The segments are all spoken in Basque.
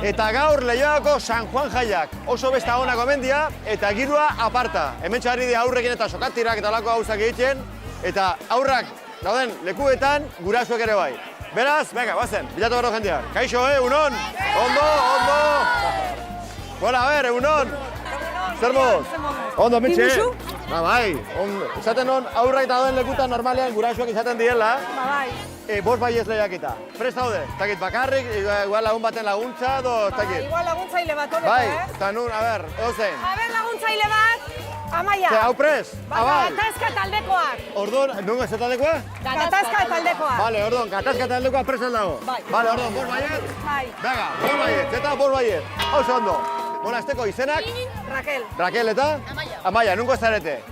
Eta gaur Leioako San Juan jaiak. Oso besta ona gomendia eta girua aparta. Hemen txarri dira aurrekin eta sokatirak eta lako gauzak egiten. Eta aurrak dauden lekuetan gurasoek ere bai. Beraz, venga, bazen, bilatu gero jendeak. Kaixo, unon? Ondo, ondo! Bona, a ber, unon? Zer moz? Ondo, mitxe? Bai, izaten hon aurrak dauden lekutan normalean gurasoak izaten diela. Bai. Bost bai ez lehiaketa. Prest daude? Takit bakarrik, igual lagun baten laguntza, takit? Igual laguntzaile bat horreko, Bai, eta nun, a ber, edozein. A ber, laguntzaile bat, Amaia. Hau prest? Gatazka taldekoak. Orduan, nunga ze taldekoa? Gatazka taldekoak. Bale, orduan, gatazka taldekoa prest dago. Bale, orduan, bost baiet? Bai. Bega, bost baiet, eta bost baiet. Hau ondo. Bona, azteko izenak? Raquel. Raquel eta? Amaia, nungo zarete?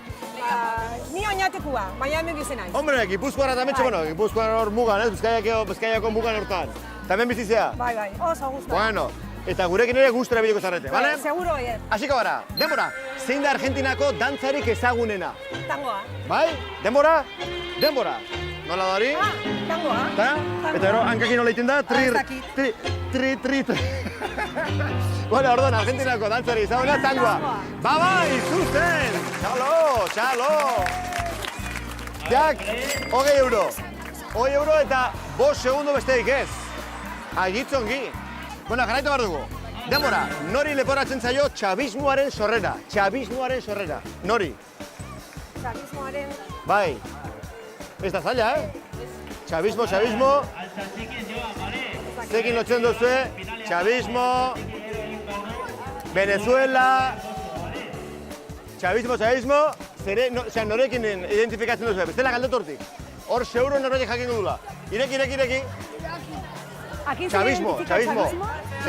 Ni oinatekua, baina hemen bizenaiz. Hombre, Gipuzkoara eta metxe, bueno, Gipuzkoara hor mugan, Bizkaiako mugan hortan. Tamen bizizea? Bai, oso gusta. Bueno, eta gurekin ere gustura biliko zarete, bale? Seguro, baiet. Hasiko gara, denbora, zein da Argentinako dantzarik ezagunena? Tangoa. Bai? Denbora? Denbora. Nola da hori? Tangoa. Ta? Eta gero, hankakin nola iten da? Tri. Bueno, orduan, Argentinako dantzari ezaguna, tangoa. Bai, zuzen! Txalo! Jak, 20 euro. 20 euro eta 5 segundo besterik ez. Agitzongi. Bueno, jarraitu behar dugu. Denbora, nori leporatzen zaio txabismoaren sorrera. Txabismoaren sorrera. Nori? Txabismoaren... Bai. Ez da zaila, Txabismo. Zekin lotzen duzue, txabismo, Venezuela, txabismo, norekin identifikatzen duzue, bestela galdetortik. Hor seguro norretik jakingo dula. Ireki. Txabismo.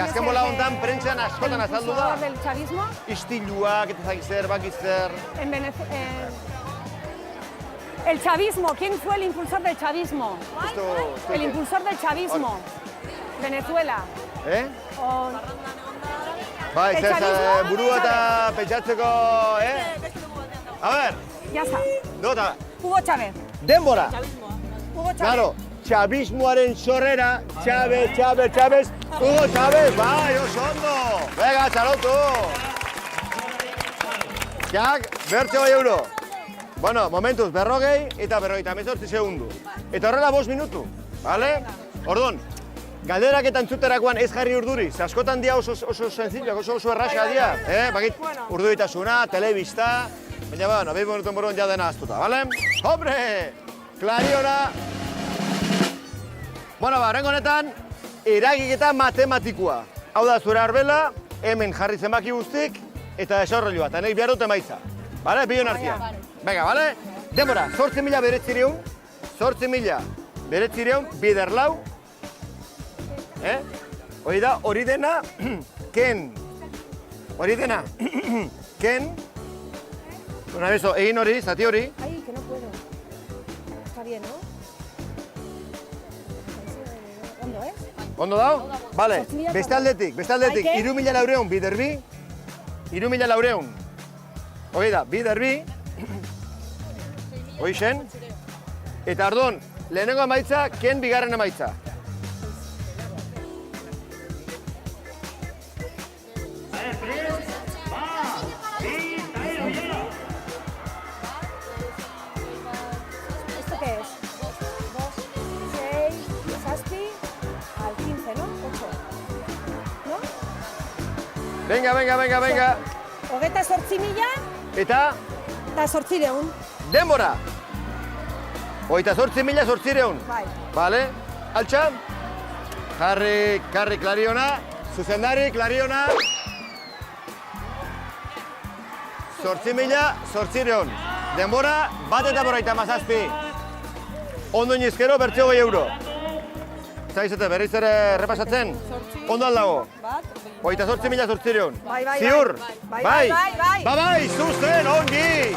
Azken bola hontan prentxean askotan azaldu da. Istiluak, eta zakizzer, bakizzer. El chavismo, ¿quién fue el impulsor del chavismo? El impulsor del chavismo. Venezuela. Bai, burua eta pentsatzeko, A ber. Ya está. Nota. Hugo Chávez. Denbora. Hugo Chávez. Claro, txabismoaren sorrera, Chávez, Hugo Chávez, bai, oso ondo. Venga, txalotu. Jak, bertze 20 euro. Bueno, momentuz, 40 eta 58 segundu. Eta horrela 5 minutu, bale? Orduan, galderak eta entzuterakoan ez jarri urduriz. Askotan dia oso senzilak, oso erraxa dia. Bakit, urduritasuna, telebista. Baina, bueno, 20 minutuen buruan ja dena aztuta, bale? Hombre! Klariona! Bueno, horrengo honetan, eragiketa matematikoa. Hau da, zure arbela, hemen jarri zenbaki guztik, eta desorrelu bat. Hanek behar dut emaitza. Bale, bion hartia. Venga, bale? Denbora, 8.000 beretzireun, bider lau. Hori da, hori dena, ken. Hori dena, ken. Una beso, egin hori, zati hori. Ay, que no puedo. Está bien, ¿no? ¿Ondo, Ondo dao? Bale, beste aldetik, 3.400 bider bi. 3.400. Hori da, bider bi. Hoi zen. Eta orduan, lehenengo emaitza, ken bigarren emaitza. ¿Esto qué es? 2, 6, Saspi, al 15, ¿no? 8. ¿No? Venga. Hogeta 8.000 Eta, eta 800. denbora. 8.800. Bai. Bale, altxa. Karri klariona. Zuzendari, klariona. 8.800. Denbora, bat eta 57. Ondo inizkero, bertze 20 euro. Zaizete, berriz ere repasatzen? Ondo aldago? 8.800. Bai. Ziur? Bai. Zuzen, ongi!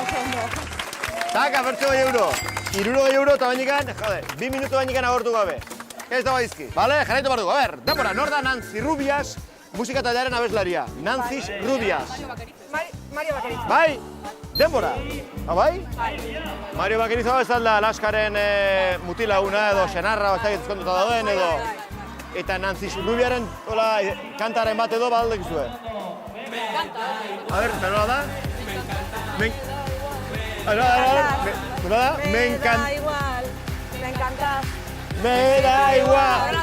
Taka, bertze 20 euro. 60 euro eta bainikan, 2 minutu bainikan agortu gabe. Ez da baizki. Bale, jarraitu behar dugu. A ber, denbora, nor da Nancy Rubias, musika taldearen abeslaria. Nancy Rubias. Mario Bakeritza. Bai, denbora. Bai? Mario Bakeritza bezalda Laskaren mutilaguna edo senarra, ez dakit ezkonduta dauden edo... eta Nancy Rubiaren kantaren bat edo badaldek zuen. A ver, ¿pero da? Me encanta. igual, me encantas. Me da igual.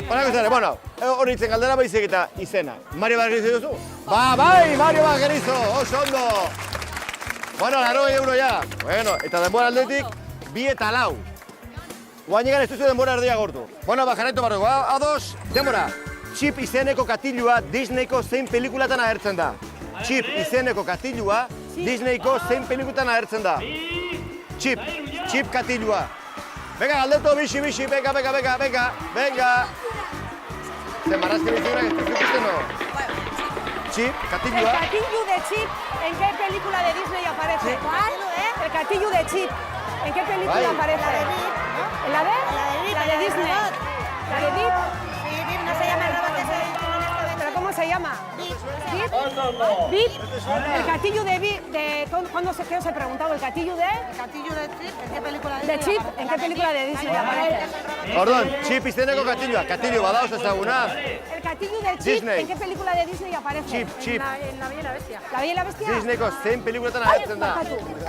Honako zare, bueno, hori itzen galdera baizik eta izena. Mario Bagerizo duzu? Bai, Mario Bagerizo, oso ondo. Bueno, 80 euro ya. Bueno, eta denbora aldetik, 2 eta 4. Guainegan ez duzu denbora erdia gortu. Bueno, jarraitu barruko, ados, denbora. Chip izeneko katilua Disneyko zein pelikulatan agertzen da. Chip izeneko katilua Disneyko zein pelikulatan agertzen da. Chip katilua. Venga, galdeto, bixi, venga. Zer marrazki bizurak ez ikusten no? Chip, katilua. El catillo de Chip, ¿en qué película de Disney aparece? ¿Cuál? El catillo de Chip, ¿en qué película aparece? ¿En la de? La de Disney. ¿La de Bip? Sí, Bip, no se llama el robot ese. ¿Pero cómo se llama? Bip. Bip. El catillo de Bip, ¿cuándo se preguntaba? ¿El catillo de? El catillo de Chip, ¿en qué película De Chip, ¿en qué película de Disney aparece? Orduan, Chip izeneko katilua. Katilua badauz ezaguna. El catillo de Chip, Disney. ¿en qué película de Disney aparece? Chip. En La Bella y la Bestia. ¿La Bella y la Bestia? Disneyko zein pelikulatan agertzen da.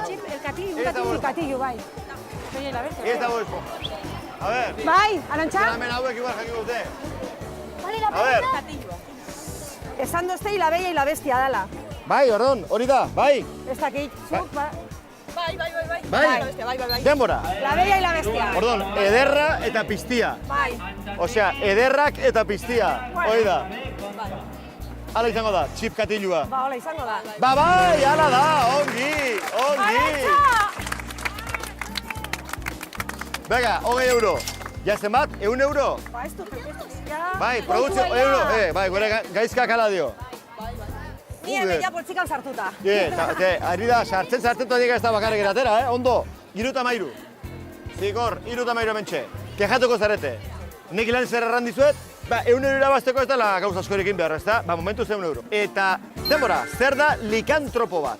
Chip, el catillo, un catillo, bai. La Bella y la Bestia. Ez dago espo. A ver, Bai, Arantxa? hemen hauek igual jakiko dute. A ver. Esan doztei La Bella y la Bestia dala. Bai, orduan, hori da, bai. Ez dakit, zuk, bai. Bai, denbora. La Bella y la Bestia. Orduan, ederra eta piztia. Bai. Osea, ederrak eta piztia. Hoi da. Hala izango da, Chip katilua. Ba, hola izango da. Bai, hala da, ongi. Arantxa! Venga, 20 euro. Ja zenbat, 100 euro? Ba, ez dut, ja. Bai, produzio, euro. Bai, gure gaizkak hala dio. Ni hemen ja poltsikan sartuta. Ari da, sartzen todik ez da bakarrik eratera, ondo. 33. Zigor, 33 hementxe. Kejatuko zarete. Nik lan zer erran dizuet, 100 euro irabazteko ez dela gauza askorekin behar, ez da? Momentuz 100 euro. Eta, denbora, zer da likantropo bat?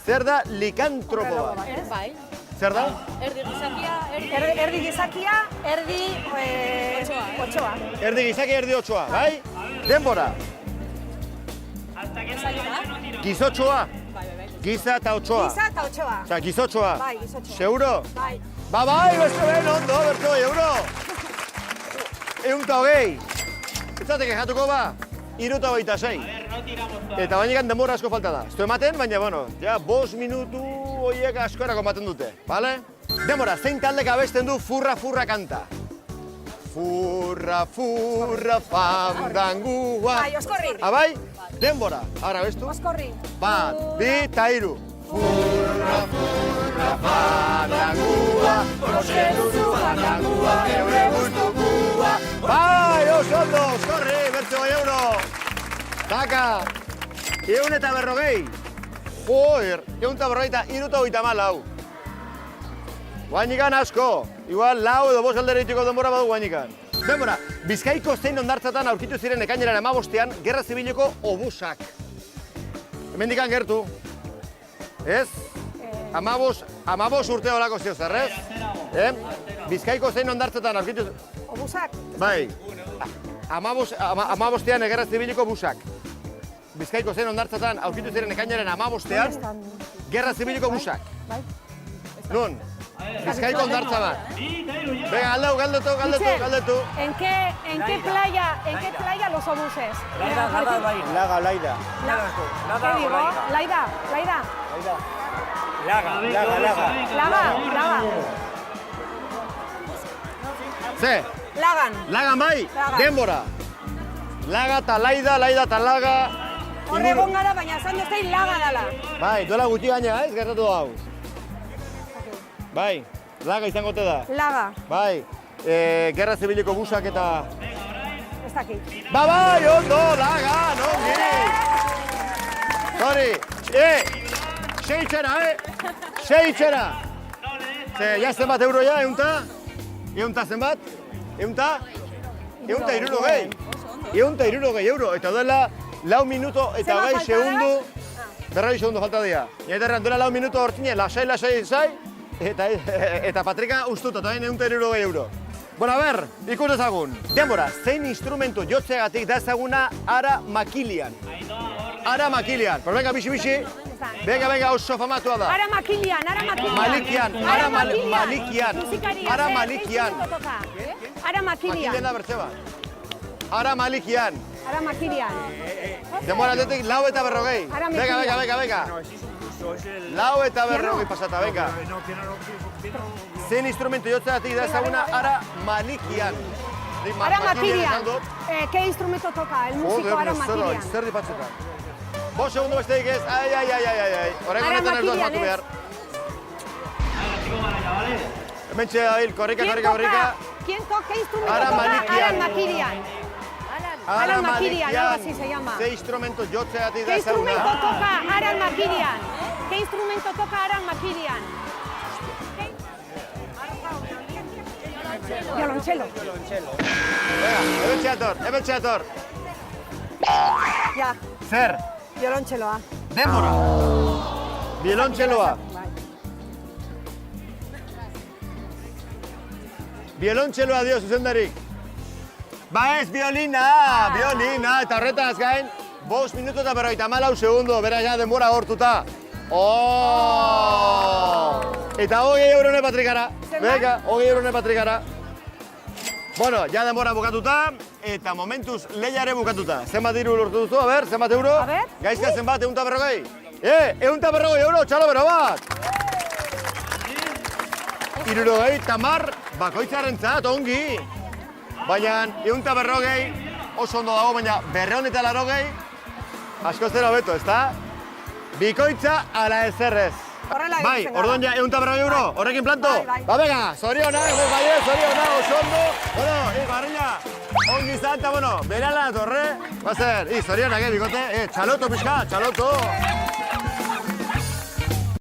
Zer da likantropo bat? Bai. Zer da? Erdi gizakia, Erdi gizakia, erdi otsoa. Erdi gizaki, erdi otsoa, bai? Denbora. Gizotxoa. Giza eta otsoa. Giza eta otsoa. Osea, gizotxoa. Bai, gizotxoa. Seguro? Bai. Bai, beste ben, ondo, bertso euro. 120. Ez zatek ejatuko ba? 76. Eta bainekan denbora asko falta da. Ez du ematen, baina, bueno, ja, 5 minutu horiek asko erako ematen dute, bale? Denbora, zein taldek abesten du furra kanta? Furra, fandangua. Bai, Oskorri. Bai? Denbora, ara bestu? Oskorri. Bat, bi, eta hiru. Furra, fandangua, oske duzu fandangua, eure guztukua. Bai, oso ondo, Oskorri, bertze 2 euro. Taka, 140. Joder, 140, 334. Guainikan asko. Igual, 4 edo 5 aldera itiko denbora badu guainikan. Denbora, Bizkaiko zein hondartzatan aurkitu ziren ekainaren 15ean Gerra Zibileko obusak. Hemendikan gertu. Ez? 15 urte horako zio zer, ez? Bizkaiko zein hondartzatan aurkitu... Obusak? Bai. 15ean Gerra Zibileko busak. Bizkaiko zein hondartzatan aurkitu ziren ekainaren 15ean Gerra Zibileko busak. Bai. Nun? Bizkaiko hondartza bat. Venga, galdetu. ¿En qué playa los obuses? Laga, Laida. ¿Qué digo? Laida. Laga. Ze? Lagan bai? Lagan. Denbora. Laga eta Laida eta Laga. Horre egon gara, baina esan duztei laga dala. Bai, duela gutxi gaina, ez gertatu hau. Bai, Laga izango te da. Laga. Bai, Gerra Zibileko busak eta... Ez dakit. Bai, ondo, Laga, nongi! Sorry, seitxera! Ja zenbat euro ja, eunta? Eunta zenbat? Eunta hirurogei euro, eta duela 4 minuto eta 20 segundu, 40 segundu falta dira. Eta duela 4 minuto hortzine, lasai, eta Patrika ustuta, eta 150 euro. Bueno, a ber, ikus ezagun. Denbora, zein instrumentu jotzegatik da ezaguna Ara Makilian? Ara Makilian. Pues venga, bixi. Venga, oso famatua da. Ara Makilian. Malikian. Ara Malikian. Musikaria. Ara Malikian. Ara Makilian. Makilian da bertze bat. Ara Malikian. Ara Makilian. Denbora aldetik 4 eta 40. Ara Makilian. Venga. 4 eta 40 pasata, venga. Zein instrumentu jotzegatik da ezaguna Ara Malikian. Ara Makilian. ¿Qué instrumento toca el músico Ara Makilian? Zer dipatzetan. 5 segundo besteik ez. Ai. Horrengo honetan ez doaz batu behar. Hementxe dabil, korrika. ¿Quién toca? ¿Qué instrumento Ara toca Malikian. Aran Makilian? Aran Makilian, algo así se llama. Zein instrumentu jotzegatik da ¿Qué instrumento ezaguna? toca Aran Makilian? ¿Qué instrumento toca Aran Makilian? Violonchelo. Venga, hementxe dator. Ya, Zer? violoncheloa. Denbora. Violontxeloa. Violontxeloa dio zuzendarik. Ba ez, violina, eta horretaz gain, 5 minuto eta 54 segundo, bera ja denbora hortuta. Eta 20 eurone patrikara. Venga, 20 eurone patrikara. Bueno, ja denbora bukatuta, eta momentuz lehiare bukatuta. Zenbat diru lortu duzu, a ber, zenbat euro? A ber. Gaizka zenbat, 140? 140 euro, txalo bero bat! 60 tamar bakoitzarentzat, ongi. Baina 140 oso ondo dago, baina 280 asko zera hobeto, ezta? Bikoitza ala ezerrez. Horrela Bai, egiten gara. orduan ja 140 euro, horrekin planto? Bai. Ba, venga, zorionak, oso ondo. Bueno, barrila, ongi izan, eta bueno, berala datorre. Bazer, zorionak, bikote, txaloto pixka, txaloto.